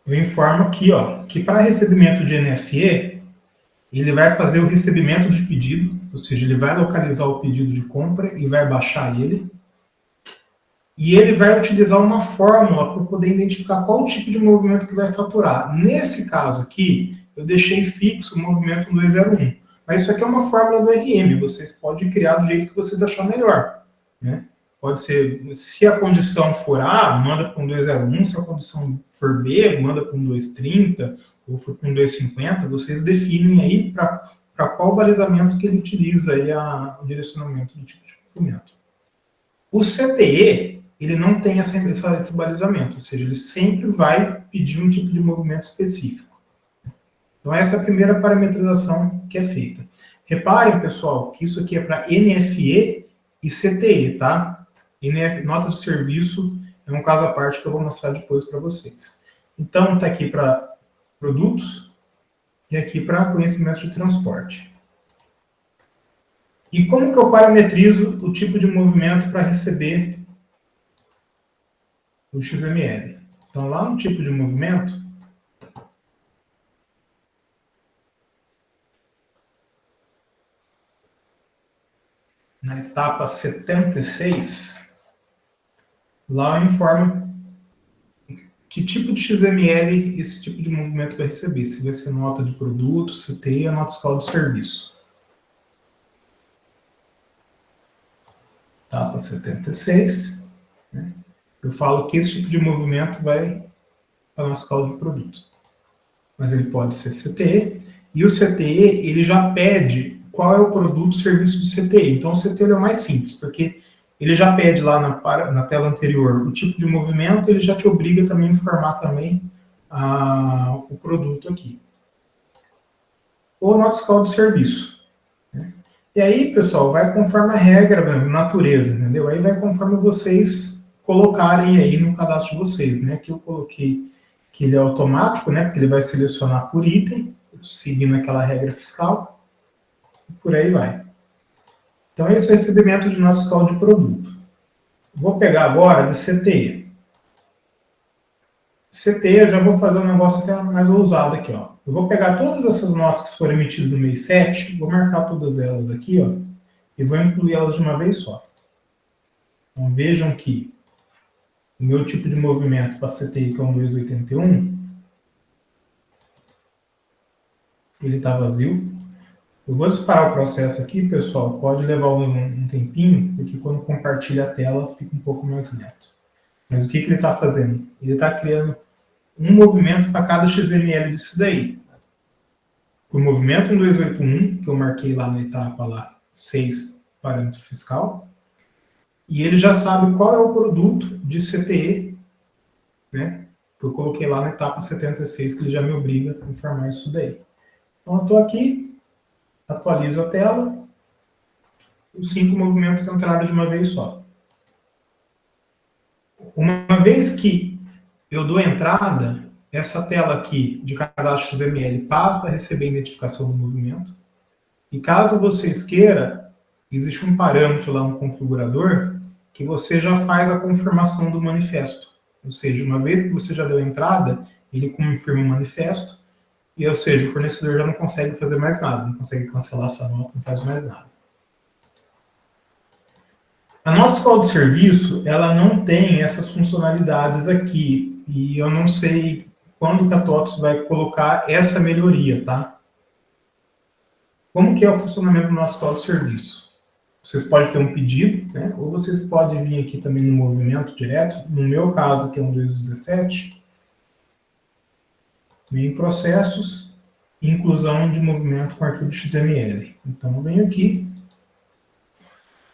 eu informo aqui, ó, que para recebimento de NFE, ele vai fazer o recebimento de pedido, ou seja, ele vai localizar o pedido de compra e vai baixar ele. E ele vai utilizar uma fórmula para poder identificar qual tipo de movimento que vai faturar. Nesse caso aqui, eu deixei fixo o movimento 1201. Mas isso aqui é uma fórmula do RM, vocês podem criar do jeito que vocês acharem melhor, né? Pode ser, se a condição for A, manda para um 201, se a condição for B, manda para um 230, ou for para um 250, vocês definem aí para qual balizamento que ele utiliza aí o direcionamento do tipo de movimento. O CTE, ele não tem esse balizamento, ou seja, ele sempre vai pedir um tipo de movimento específico. Então, essa é a primeira parametrização que é feita. Reparem, pessoal, que isso aqui é para NFE e CTE, tá? Nota de serviço é um caso à parte que eu vou mostrar depois para vocês. Então, está aqui para produtos e aqui para conhecimento de transporte. E como que eu parametrizo o tipo de movimento para receber o XML? Então, lá no tipo de movimento, na etapa 76, lá eu informo que tipo de XML esse tipo de movimento vai receber. Se vai ser nota de produto, CTE, a nota fiscal de serviço. Etapa 76, né? Eu falo que esse tipo de movimento vai para a nossa escala de produto. Mas ele pode ser CTE, e o CTE, ele já pede qual é o produto serviço de CTE. Então, o CTE é o mais simples, porque ele já pede lá na tela anterior o tipo de movimento, ele já te obriga também a informar também o produto aqui. Ou nota fiscal de serviço, né? E aí, pessoal, vai conforme a regra, natureza, entendeu? Aí vai conforme vocês colocarem aí no cadastro de vocês, né? Aqui eu coloquei que ele é automático, né? Porque ele vai selecionar por item, seguindo aquela regra fiscal, e por aí vai. Então, esse é o recebimento de nota fiscal de produto. Vou pegar agora de CTE. CTE, eu já vou fazer um negócio que é mais ousado aqui, ó. Eu vou pegar todas essas notas que foram emitidas no mês 7, vou marcar todas elas aqui, ó, e vou incluir elas de uma vez só. Então, vejam que o meu tipo de movimento para CTI, que é um 281, ele está vazio. Eu vou disparar o processo aqui, pessoal, pode levar um tempinho, porque quando compartilha a tela fica um pouco mais lento. Mas o que ele está fazendo? Ele está criando um movimento para cada XML disso daí. O movimento 1281, que eu marquei lá na etapa lá, 6, parâmetro fiscal, e ele já sabe qual é o produto de CTE, né, que eu coloquei lá na etapa 76, que ele já me obriga a informar isso daí. Então, eu estou aqui, atualizo a tela, os 5 movimentos entraram de uma vez só. Uma vez que eu dou entrada, essa tela aqui de cadastro XML passa a receber a identificação do movimento. E caso vocês queiram, existe um parâmetro lá no configurador que você já faz a confirmação do manifesto. Ou seja, uma vez que você já deu entrada, ele confirma o manifesto, e, ou seja, o fornecedor já não consegue fazer mais nada, não consegue cancelar essa nota, não faz mais nada. A nossa escola de serviço, ela não tem essas funcionalidades aqui, e eu não sei quando que a TOTOS vai colocar essa melhoria, tá? Como que é o funcionamento do nosso escola de serviço? Vocês podem ter um pedido, né? Ou vocês podem vir aqui também no movimento direto. No meu caso, que é um 217, vem em processos, inclusão de movimento com arquivo XML. Então, eu venho aqui,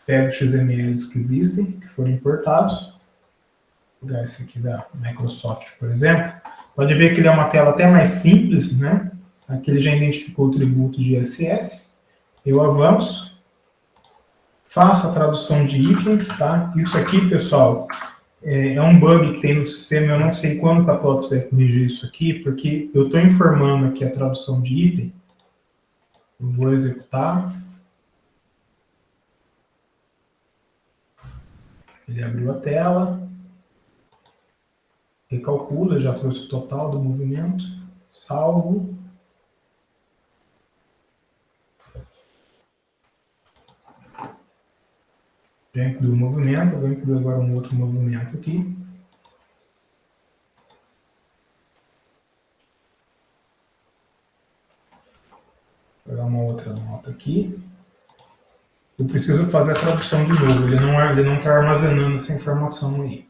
pego os XMLs que existem, que foram importados. Vou pegar esse aqui da Microsoft, por exemplo. Pode ver que ele é uma tela até mais simples, né? Aqui ele já identificou o tributo de ISS. Eu avanço. Faço a tradução de itens, tá? Isso aqui, pessoal, é um bug que tem no sistema. Eu não sei quando que a TOTOS vai corrigir isso aqui, porque eu estou informando aqui a tradução de item. Eu vou executar. Ele abriu a tela. Recalcula, já trouxe o total do movimento. Salvo. Já incluiu o movimento, eu vou incluir agora um outro movimento aqui. Vou pegar uma outra nota aqui. Eu preciso fazer a tradução de novo, ele não está armazenando essa informação aí.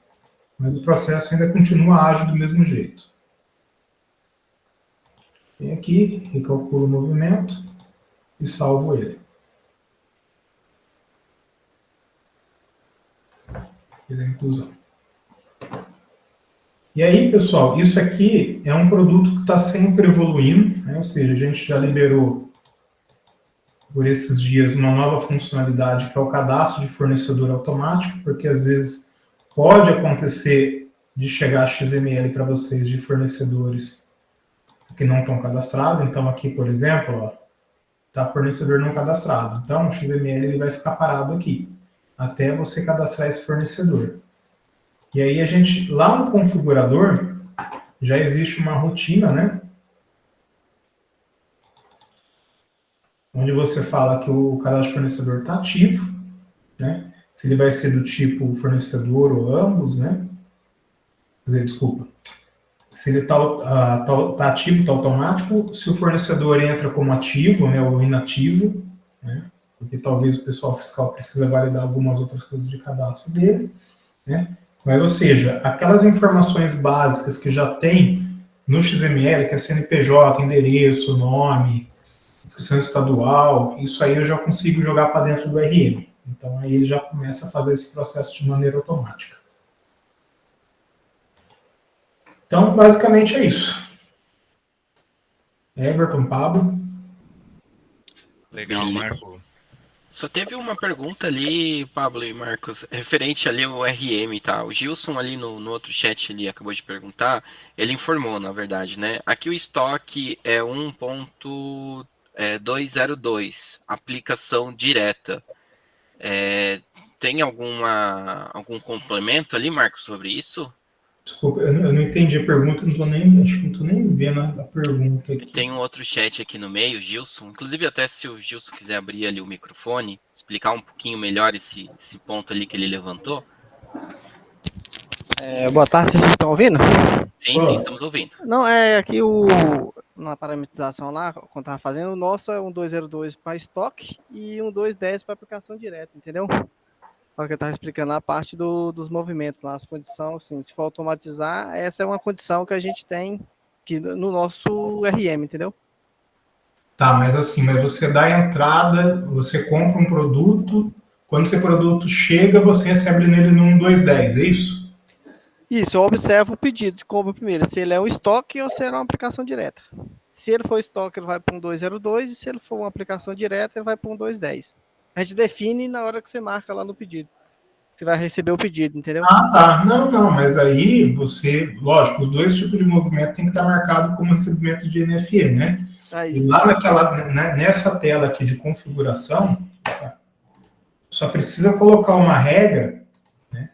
Mas o processo ainda continua ágil do mesmo jeito. Vem aqui, recalculo o movimento e salvo ele. E da inclusão. E aí, pessoal, isso aqui é um produto que está sempre evoluindo, né? Ou seja, a gente já liberou por esses dias uma nova funcionalidade que é o cadastro de fornecedor automático, porque às vezes pode acontecer de chegar XML para vocês de fornecedores que não estão cadastrados. Então aqui, por exemplo, está fornecedor não cadastrado. Então o XML ele vai ficar parado aqui, até você cadastrar esse fornecedor. E aí a gente, lá no configurador, já existe uma rotina, né? Onde você fala que o cadastro fornecedor está ativo, né? Se ele vai ser do tipo fornecedor ou ambos, né? Quer dizer, desculpa. Se ele está ativo, está automático. Se o fornecedor entra como ativo, né, ou inativo, né? Porque talvez o pessoal fiscal precisa validar algumas outras coisas de cadastro dele, né? Mas, ou seja, aquelas informações básicas que já tem no XML, que é CNPJ, endereço, nome, inscrição estadual, isso aí eu já consigo jogar para dentro do RM. Então, aí ele já começa a fazer esse processo de maneira automática. Então, basicamente é isso. Everton, Pablo. Legal, Marco. Só teve uma pergunta ali, Pablo e Marcos, referente ali ao RM, tá? O Gilson ali no outro chat ali acabou de perguntar, ele informou, na verdade, né? Aqui o estoque é 1.202, aplicação direta. Tem algum complemento ali, Marcos, sobre isso? Desculpa, eu não entendi a pergunta, acho que não estou nem vendo a pergunta aqui. Tem um outro chat aqui no meio, Gilson. Inclusive, até se o Gilson quiser abrir ali o microfone, explicar um pouquinho melhor esse ponto ali que ele levantou. Boa tarde, vocês estão ouvindo? Sim, sim, estamos ouvindo. Não, aqui na parametrização lá, quando estava fazendo, o nosso é um 202 para estoque e um 210 para aplicação direta, entendeu? Para que eu estava explicando a parte dos movimentos lá, as condições, assim, se for automatizar, essa é uma condição que a gente tem aqui no nosso RM, entendeu? Tá, mas assim, mas você dá a entrada, você compra um produto, quando esse produto chega, você recebe nele no 210, é isso? Isso, eu observo o pedido de compra primeiro, se ele é um estoque ou se é uma aplicação direta. Se ele for estoque, ele vai para um 202, e se ele for uma aplicação direta, ele vai para um 210. A gente define na hora que você marca lá no pedido. Você vai receber o pedido, entendeu? Ah, tá. Não, mas aí você, lógico, os dois tipos de movimento tem que estar marcado como recebimento de NFE, né? E lá nessa tela aqui de configuração, só precisa colocar uma regra, né,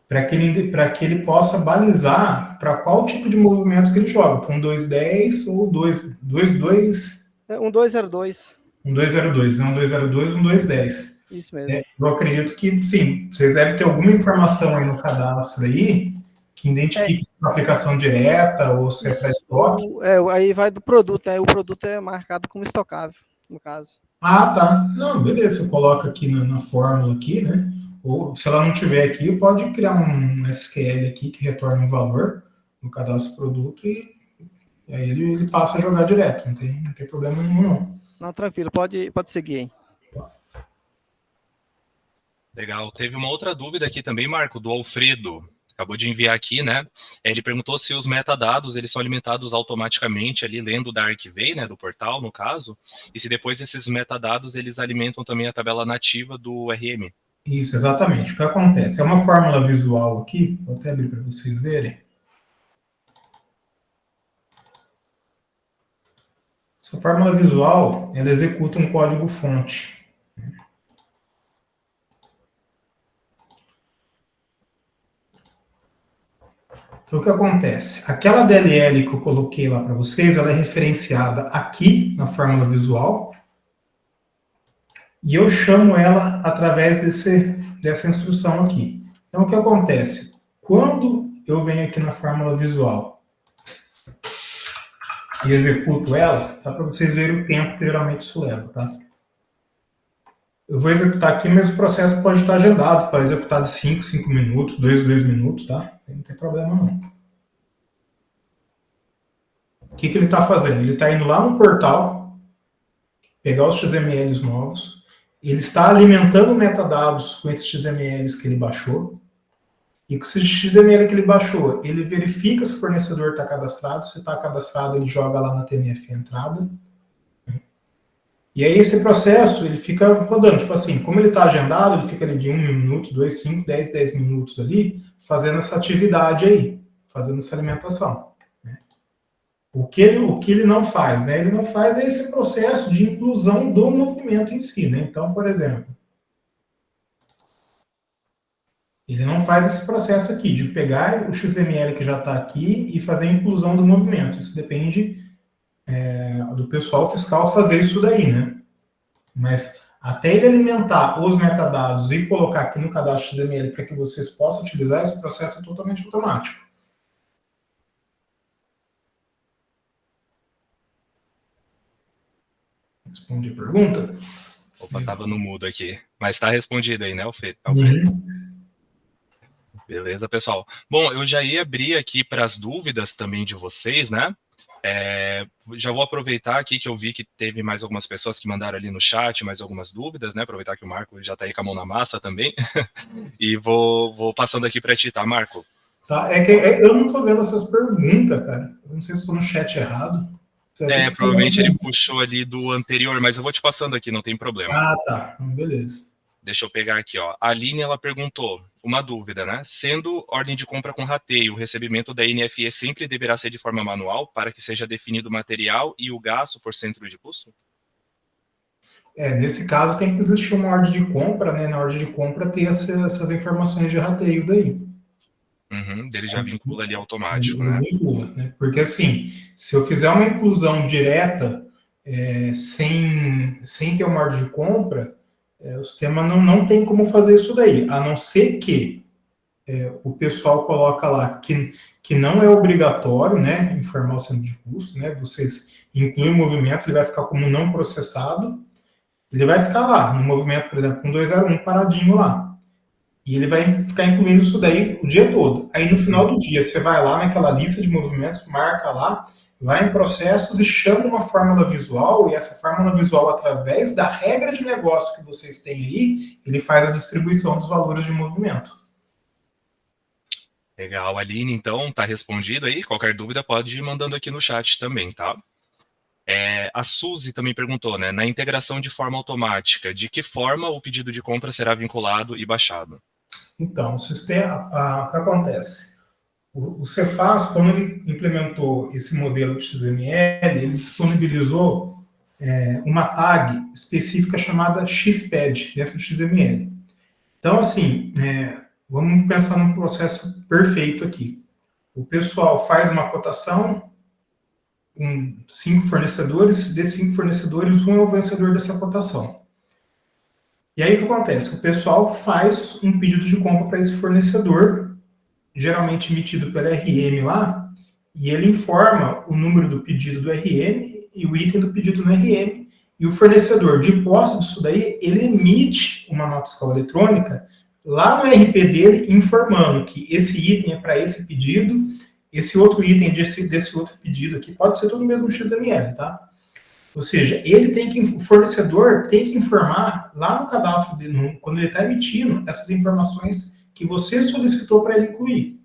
para que ele possa balizar para qual tipo de movimento que ele joga, para um 210 ou 222. Um 202. Um 202, não um 202, um 210. Isso mesmo. Eu acredito que, sim, vocês devem ter alguma informação aí no cadastro aí que identifique se é uma aplicação direta ou se é para estoque. Aí vai do produto, né? O produto é marcado como estocável, no caso. Ah, tá. Não, beleza, você coloca aqui na fórmula aqui, né? Ou se ela não tiver aqui, pode criar um SQL aqui que retorne um valor no cadastro do produto e aí ele passa a jogar direto, não tem problema nenhum, não. Não, tranquilo, pode seguir aí. Legal. Teve uma outra dúvida aqui também, Marco, do Alfredo. Acabou de enviar aqui, né? Ele perguntou se os metadados eles são alimentados automaticamente ali lendo da Archivay, né, do portal, no caso, e se depois esses metadados eles alimentam também a tabela nativa do RM. Isso, exatamente. O que acontece? É uma fórmula visual aqui, vou até abrir para vocês verem. Essa fórmula visual, ela executa um código-fonte. Então, o que acontece? Aquela DLL que eu coloquei lá para vocês, ela é referenciada aqui na fórmula visual e eu chamo ela através dessa instrução aqui. Então, o que acontece? Quando eu venho aqui na fórmula visual e executo ela, tá para vocês verem o tempo que geralmente isso leva, tá? Eu vou executar aqui, mas o processo pode estar agendado para executar de 5 minutos, 2 minutos, tá? Não tem problema não. O que ele está fazendo? Ele está indo lá no portal, pegar os XMLs novos, ele está alimentando metadados com esses XMLs que ele baixou, e com esse XML que ele baixou, ele verifica se o fornecedor está cadastrado, se está cadastrado ele joga lá na TNF entrada, e aí esse processo ele fica rodando, tipo assim, como ele está agendado, ele fica ali de 1 minuto, 2, 5, 10 minutos ali, fazendo essa atividade aí, fazendo essa alimentação. Né? O que ele não faz, né? Ele não faz esse processo de inclusão do movimento em si, né? Então, por exemplo, ele não faz esse processo aqui, de pegar o XML que já está aqui e fazer a inclusão do movimento. Isso depende do pessoal fiscal fazer isso daí, né? Mas até ele alimentar os metadados e colocar aqui no cadastro XML para que vocês possam utilizar, esse processo é totalmente automático. Respondi a pergunta? Opa, estava no mudo aqui. Mas está respondido aí, né, Alfredo? Beleza, pessoal. Bom, eu já ia abrir aqui para as dúvidas também de vocês, né? Já vou aproveitar aqui que eu vi que teve mais algumas pessoas que mandaram ali no chat mais algumas dúvidas, né? Aproveitar que o Marco já está aí com a mão na massa também. E vou passando aqui para ti, tá, Marco? Tá, eu não estou vendo essas perguntas, cara. Eu não sei se estou no chat errado. Provavelmente ele puxou ali do anterior, mas eu vou te passando aqui, não tem problema. Ah, tá. Beleza. Deixa eu pegar aqui, ó. A Aline, ela perguntou, uma dúvida, né? Sendo ordem de compra com rateio, o recebimento da NFE sempre deverá ser de forma manual para que seja definido o material e o gasto por centro de custo? Nesse caso tem que existir uma ordem de compra, né? Na ordem de compra ter essas informações de rateio daí. Dele já vincula ali automático, né? Vincula, né? Porque assim, se eu fizer uma inclusão direta sem ter uma ordem de compra, o sistema não tem como fazer isso daí, a não ser que o pessoal coloca lá que não é obrigatório, né, informar o centro de custo, né, vocês incluem o movimento, ele vai ficar como não processado, ele vai ficar lá, no movimento, por exemplo, com 201 paradinho lá, e ele vai ficar incluindo isso daí o dia todo. Aí no final do dia, você vai lá naquela lista de movimentos, marca lá, vai em processos e chama uma fórmula visual, e essa fórmula visual, através da regra de negócio que vocês têm aí, ele faz a distribuição dos valores de movimento. Legal, Aline, então, tá respondido aí. Qualquer dúvida pode ir mandando aqui no chat também, tá? A Suzy também perguntou, né? Na integração de forma automática, de que forma o pedido de compra será vinculado e baixado? Então, o sistema, o que acontece? O Cefaz, quando ele implementou esse modelo XML, ele disponibilizou uma tag específica chamada XPAD dentro do XML. Então, assim, vamos pensar num processo perfeito aqui. O pessoal faz uma cotação com 5 fornecedores, desses 5 fornecedores, um é o vencedor dessa cotação. E aí o que acontece? O pessoal faz um pedido de compra para esse fornecedor, geralmente emitido pela RM lá, e ele informa o número do pedido do RM e o item do pedido no RM, e o fornecedor, de posse disso daí, ele emite uma nota fiscal eletrônica lá no RP dele, informando que esse item é para esse pedido, esse outro item é desse outro pedido aqui, pode ser tudo mesmo XML, tá? Ou seja, o fornecedor tem que informar lá no cadastro dele, quando ele está emitindo, essas informações que você solicitou para ele incluir.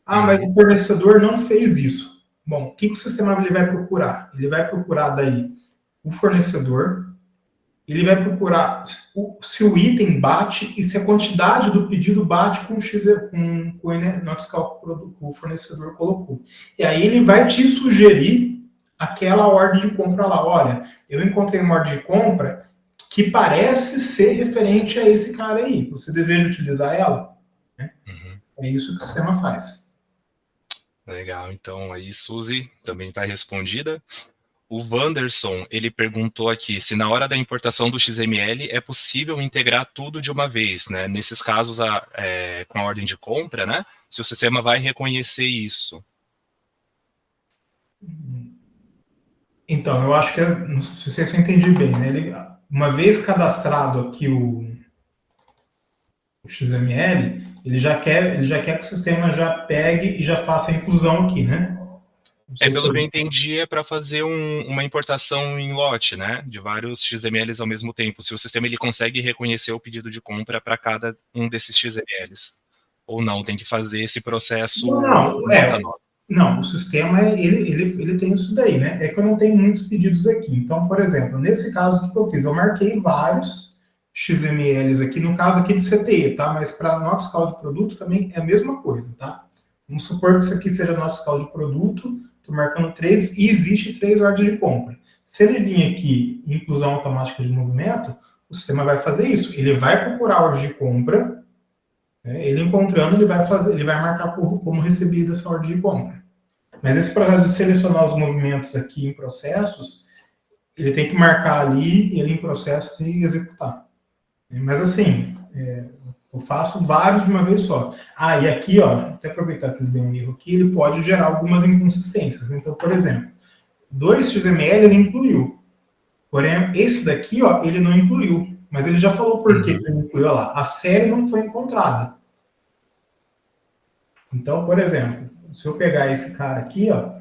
Ah, mas o fornecedor não fez isso. Bom, o que o sistema ele vai procurar? Ele vai procurar daí o fornecedor, ele vai procurar se o item bate e se a quantidade do pedido bate com o nota fiscal que o fornecedor colocou. E aí ele vai te sugerir aquela ordem de compra lá. Olha, eu encontrei uma ordem de compra que parece ser referente a esse cara aí. Você deseja utilizar ela? É isso que o sistema faz. Legal, então aí, Suzy, também está respondida. O Wanderson, ele perguntou aqui se na hora da importação do XML é possível integrar tudo de uma vez, né? Nesses casos, com a ordem de compra, né? Se o sistema vai reconhecer isso. Então, eu acho que, não sei se eu entendi bem, né? Uma vez cadastrado aqui o XML, ele já quer que o sistema já pegue e já faça a inclusão aqui, né? Pelo que eu entendi, é para fazer uma importação em lote, né? De vários XMLs ao mesmo tempo. Se o sistema ele consegue reconhecer o pedido de compra para cada um desses XMLs. Ou não, tem que fazer esse processo nota a nota. Não, o sistema, ele tem isso daí, né? É que eu não tenho muitos pedidos aqui. Então, por exemplo, nesse caso, o que eu fiz? Eu marquei vários XMLs aqui, no caso aqui de CTE, tá? Mas para nota fiscal de produto também é a mesma coisa, tá? Vamos supor que isso aqui seja nota fiscal de produto, estou marcando 3 e existe 3 ordens de compra. Se ele vir aqui em inclusão automática de movimento, o sistema vai fazer isso. Ele vai procurar a ordem de compra, ele encontrando, ele vai marcar como recebido essa ordem de compra. Mas esse processo de selecionar os movimentos aqui em processos, ele tem que marcar ali, ele em processo e executar. Mas assim, eu faço vários de uma vez só. E aqui, ó, até aproveitar que ele deu um erro aqui, ele pode gerar algumas inconsistências. Então, por exemplo, 2XML ele incluiu. Porém, esse daqui, ó, ele não incluiu. Mas ele já falou por que ele não incluiu. Olha lá, a série não foi encontrada. Então, por exemplo, se eu pegar esse cara aqui, ó,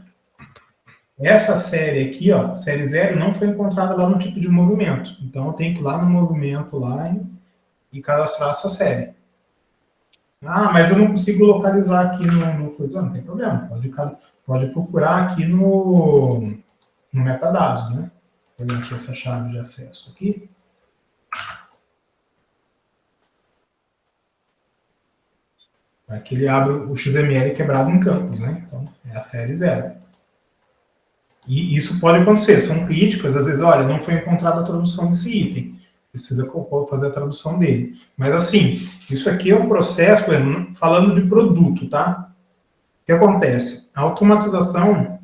essa série aqui, ó, série 0, não foi encontrada lá no tipo de movimento. Então, eu tenho que ir lá no movimento lá e cadastrar essa série. Mas eu não consigo localizar aqui no coisa. Não tem problema. Pode procurar aqui no metadados, né? Vou pegar aqui essa chave de acesso aqui. Aqui ele abre o XML quebrado em campos, né? Então, é a série 0. E isso pode acontecer. São críticas, às vezes, olha, não foi encontrada a tradução desse item. Precisa fazer a tradução dele. Mas, assim, isso aqui é um processo, por exemplo, falando de produto, tá? O que acontece? A automatização,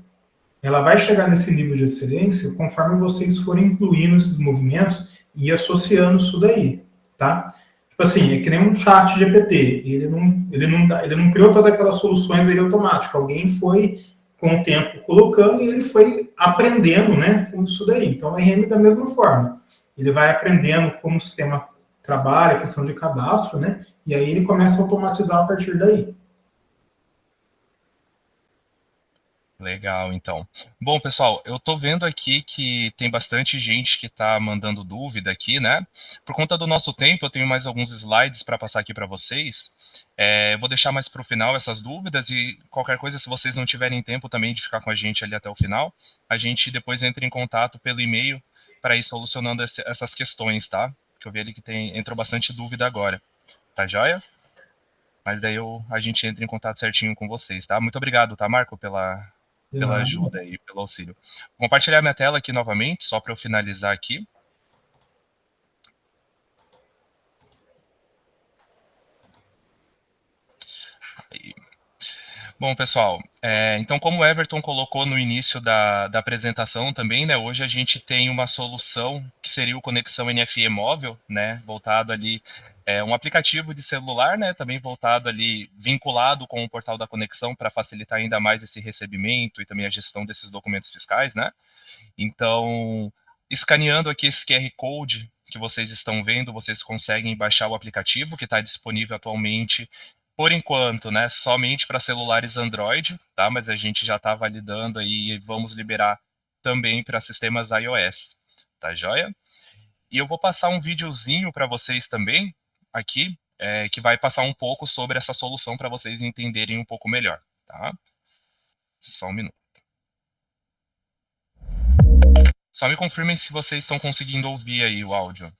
ela vai chegar nesse nível de excelência conforme vocês forem incluindo esses movimentos e associando isso daí, tá? Tipo assim, é que nem um chat GPT. Ele não criou todas aquelas soluções aí automáticas. Alguém foi, com o tempo, colocando e ele foi aprendendo, né, com isso daí. Então, a RM da mesma forma. Ele vai aprendendo como o sistema trabalha, a questão de cadastro, né? E aí ele começa a automatizar a partir daí. Legal, então. Bom, pessoal, eu tô vendo aqui que tem bastante gente que tá mandando dúvida aqui, né? Por conta do nosso tempo, eu tenho mais alguns slides para passar aqui para vocês. Eu vou deixar mais para o final essas dúvidas e qualquer coisa, se vocês não tiverem tempo também de ficar com a gente ali até o final, a gente depois entra em contato pelo e-mail para ir solucionando essas questões, tá? Que eu vi ali que entrou bastante dúvida agora. Tá joia? Mas daí a gente entra em contato certinho com vocês, tá? Muito obrigado, tá, Marco, De pela nada. ajuda e pelo auxílio. Vou compartilhar minha tela aqui novamente, só para eu finalizar aqui. Aí. Bom, pessoal, então como o Everton colocou no início da apresentação também, né, hoje a gente tem uma solução que seria o Conexão NFE Móvel, né, voltado ali, um aplicativo de celular, né, também voltado ali, vinculado com o portal da conexão para facilitar ainda mais esse recebimento e também a gestão desses documentos fiscais, né. Então, escaneando aqui esse QR Code que vocês estão vendo, vocês conseguem baixar o aplicativo que está disponível atualmente, por enquanto, né, somente para celulares Android, tá? Mas a gente já está validando aí e vamos liberar também para sistemas iOS, tá joia? E eu vou passar um videozinho para vocês também aqui, que vai passar um pouco sobre essa solução para vocês entenderem um pouco melhor, tá? Só um minuto. Só me confirmem se vocês estão conseguindo ouvir aí o áudio.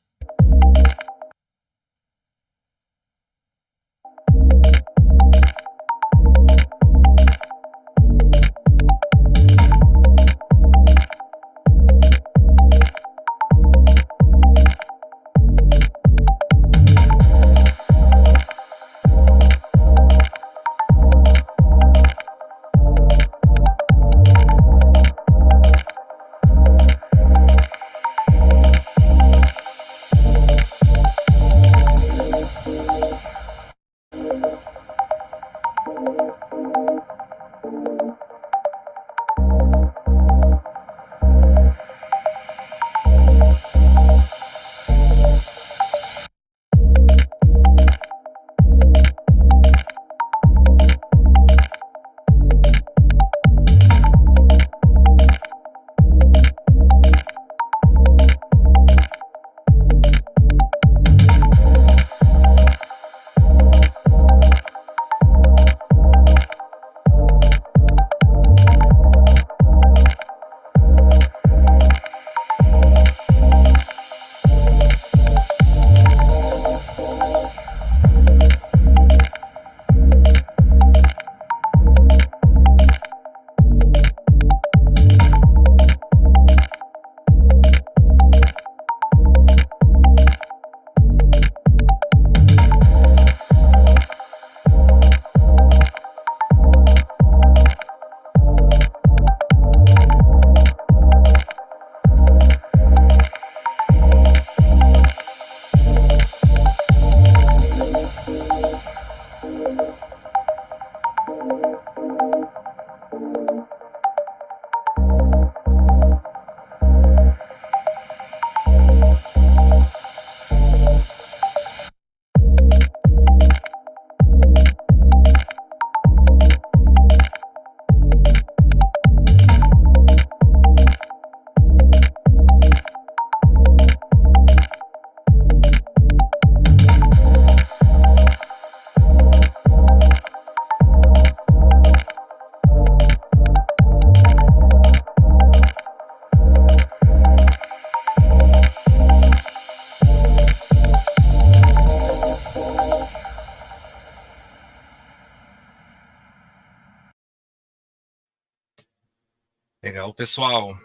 Legal, pessoal.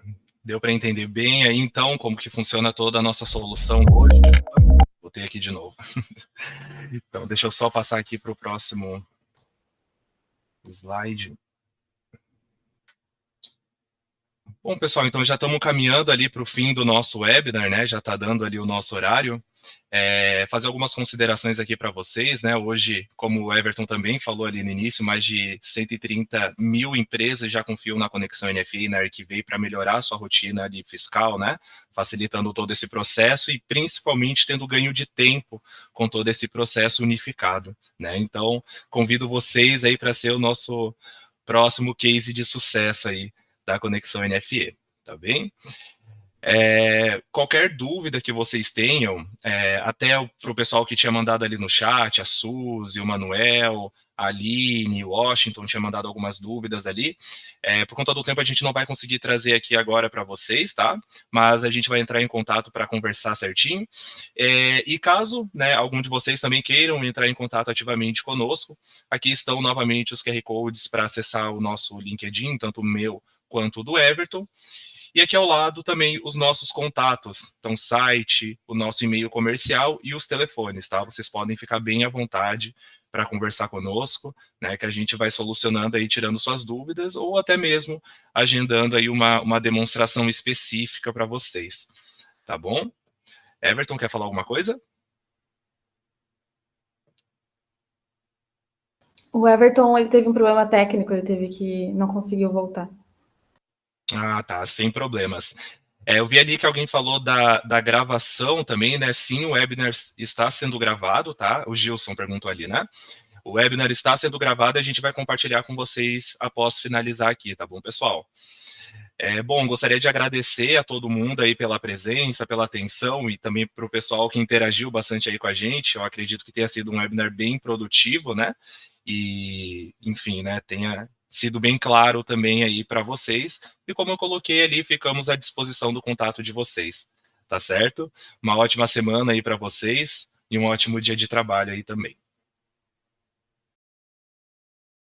Deu para entender bem aí, então, como que funciona toda a nossa solução hoje? Botei aqui de novo. Então, deixa eu só passar aqui para o próximo slide. Bom, pessoal, então já estamos caminhando ali para o fim do nosso webinar, né? Já está dando ali o nosso horário. Fazer algumas considerações aqui para vocês, né? Hoje, como o Everton também falou ali no início, mais de 130 mil empresas já confiam na Conexão NFE e na Arquivei para melhorar a sua rotina ali fiscal, né? Facilitando todo esse processo e principalmente tendo ganho de tempo com todo esse processo unificado, né? Então, convido vocês aí para ser o nosso próximo case de sucesso aí da Conexão NFE, tá bem? Qualquer dúvida que vocês tenham, até para o pessoal que tinha mandado ali no chat, a Suzy, o Manuel, a Aline, o Washington tinha mandado algumas dúvidas ali. Por conta do tempo a gente não vai conseguir trazer aqui agora para vocês, tá? Mas a gente vai entrar em contato para conversar certinho. E caso, né, algum de vocês também queiram entrar em contato ativamente conosco, aqui estão novamente os QR Codes para acessar o nosso LinkedIn, tanto o meu quanto o do Everton. E aqui ao lado também os nossos contatos, então site, o nosso e-mail comercial e os telefones, tá? Vocês podem ficar bem à vontade para conversar conosco, né, que a gente vai solucionando aí, tirando suas dúvidas, ou até mesmo agendando aí uma demonstração específica para vocês, tá bom? Everton, quer falar alguma coisa? O Everton, ele teve um problema técnico, não conseguiu voltar. Ah, tá, sem problemas. Eu vi ali que alguém falou da gravação também, né? Sim, o webinar está sendo gravado, tá? O Gilson perguntou ali, né? O webinar está sendo gravado e a gente vai compartilhar com vocês após finalizar aqui, tá bom, pessoal? Bom, gostaria de agradecer a todo mundo aí pela presença, pela atenção e também para o pessoal que interagiu bastante aí com a gente. Eu acredito que tenha sido um webinar bem produtivo, né? E, enfim, né, tenha sido bem claro também aí para vocês. E como eu coloquei ali, ficamos à disposição do contato de vocês, tá certo? Uma ótima semana aí para vocês e um ótimo dia de trabalho aí também.